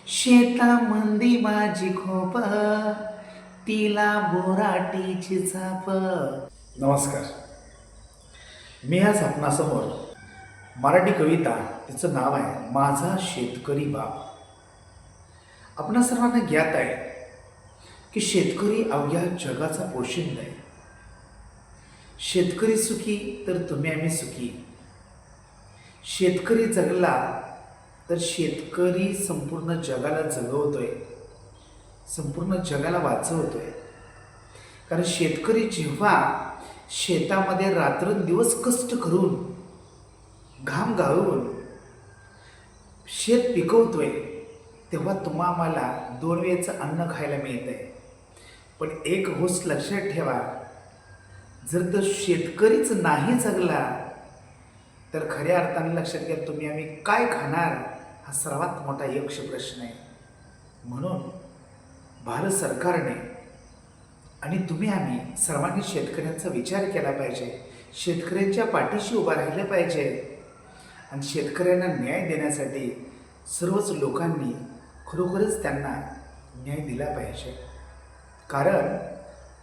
शेतामंदी माझी खोप, तिला बोराटीची झाप. नमस्कार. मी आज आपणासमोर मराठी कविता, तिचं नाव आहे माझा शेतकरी बाप. आपणा सर्वांना ज्ञात आहे की शेतकरी अवघ्या जगाचा पोशिंदा आहे. शेतकरी सुखी तर तुम्ही आम्ही सुखी. शेतकरी जगला तर शेतकरी संपूर्ण जगाला जगवतोय, संपूर्ण जगाला वाचवतोय. कारण शेतकरी जेव्हा शेतामध्ये रात्रंदिवस कष्ट करून घाम गाळून शेत पिकवतोय, तेव्हा तुम्हा आम्हाला 2 वेळेचं अन्न खायला मिळत आहे. पण एक गोष्ट लक्षात ठेवा, जर तो शेतकरीच नाही जगला तर खऱ्या अर्थाने लक्षात घ्या, तुम्ही आम्ही काय खाणार हा सर्वात मोठा यक्ष प्रश्न आहे. म्हणून भारत सरकारने आणि तुम्ही आम्ही सर्वांनी शेतकऱ्यांचा विचार केला पाहिजे, शेतकऱ्यांच्या पाठीशी उभा राहिलं पाहिजे आणि शेतकऱ्यांना न्याय देण्यासाठी सर्वच लोकांनी खरोखरच त्यांना न्याय दिला पाहिजे. कारण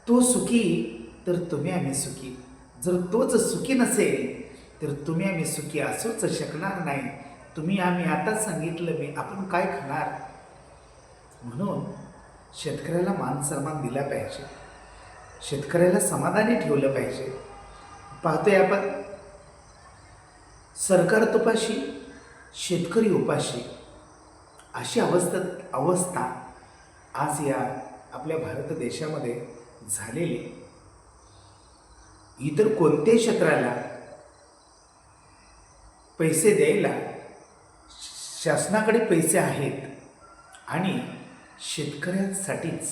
तो सुखी तर तुम्ही आम्ही सुखी. जर तोच सुखी नसेल तर तुम्ही आम्ही सुखी असूच शकणार नाही. तुम्ही आम्ही आता सांगितलं मी आपण काय खाणार. म्हणून शेतकऱ्याला मान सन्मान दिला पाहिजे, शेतकऱ्याला समाधानी ठेवलं पाहिजे. पाहतोय आपण सरकार तुपाशी, शेतकरी उपाशी, अशी अवस्था आज या आपल्या भारत देशामध्ये झालेली. इतर कोणत्याही क्षेत्राला पैसे द्यायला शासनाकडे पैसे आहेत आणि शेतकऱ्यांसाठीच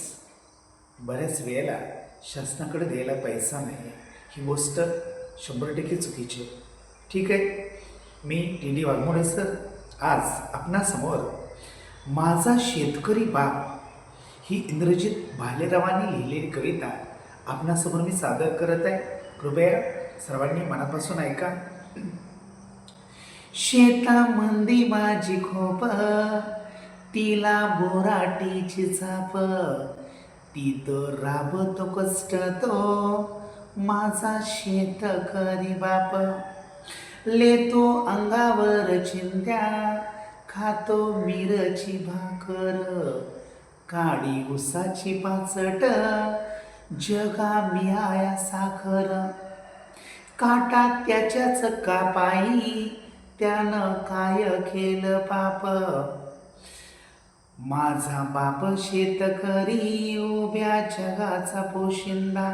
बऱ्याच वेळेला शासनाकडे द्यायला पैसा नाही. ही गोष्ट 100% चुकीची आहे. ठीक आहे, मी डी वाघमोडे सर आज आपणासमोर माझा शेतकरी बाप ही इंद्रजित भालेरावांनी लिहिलेली कविता आपणासमोर मी सादर करत आहे. कृपया सर्वांनी मनापासून ऐका. शेतामंदी माझी खोप, तिला बोराटीची झाप. ती तर राबतो कष्ट तो माझा शेतकरी बाप. लेतो अंगावर चिंध्या, खातो मिरची भाकर. काडी उसाची पाचट, जगा मिळाया साखर. काटा त्याच्याच कापाई, त्यानं काय केलं पाप. माझा बाप शेतकरी, उभ्या जगाचा पोशिंदा.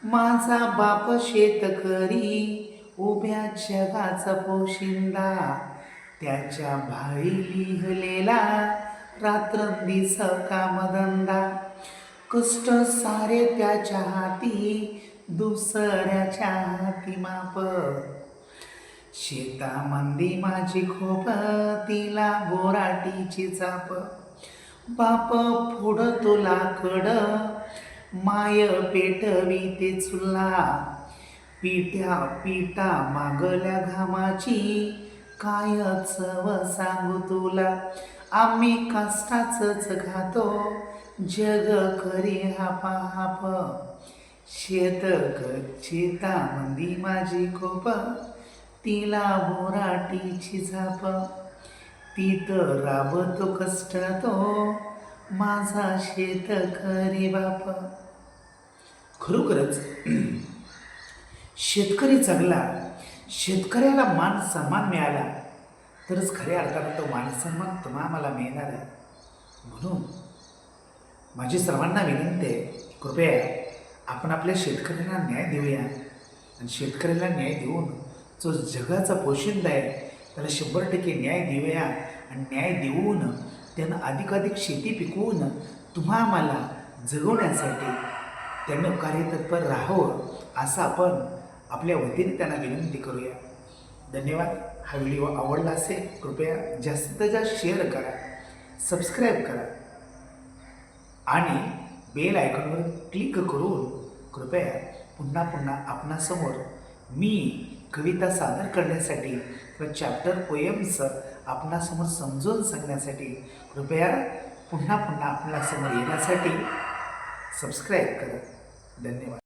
माझा बाप शेतकरी, उभ्या जगाचा पोशिंदा. त्याच्या भाळी लिहिलेला रात्रंदिवस कामधंदा. कष्ट सारे त्याच्या हाती, दुसऱ्याच्या हाती माप. शेतामंदी माझी खोप, तिला बोराटीची चाप. बाप फोडतो लाकड, माय पेटवी ते चुला. पिठा मागल्या घामाची, काय चव सांगू तुला. आम्ही कष्टाचंच खातो, जग करी हापा हाप. शेतामंदी माझी खोप, तिला बोराटीची झाप. ती तर राबतो कष्ट तो माझा शेतकरी बाप. खरोखरच शेतकरी जगला, शेतकऱ्याला मान सन्मान मिळाला तरच खऱ्या अर्थानं तो मान सन्मान तुम्हा मला मिळणार आहे. म्हणून माझी सर्वांना विनंती आहे, कृपया आपण आपल्या शेतकऱ्यांना न्याय देऊया आणि शेतकऱ्याला न्याय देऊन जो जगाचा पोशिंदा आहे त्याला 100% न्याय देऊया आणि न्याय देऊन त्यानं अधिकाधिक शेती पिकवून तुम्हा आम्हाला जगवण्यासाठी त्यानं कार्यतत्पर राहावं असं आपण आपल्या वतीने त्यांना विनंती करूया. धन्यवाद. हा व्हिडिओ आवडला असेल कृपया जास्तीत जास्त शेअर करा, सबस्क्राईब करा आणि बेल आयकॉनवर क्लिक करून कृपया पुन्हा आपणासमोर मी कविता सादर करण्यासाठी किंवा चॅप्टर पोएम्स आपणासमोर समजून सांगण्यासाठी कृपया पुन्हा पुन्हा आपल्यासमोर येण्यासाठी सबस्क्राईब करा. धन्यवाद.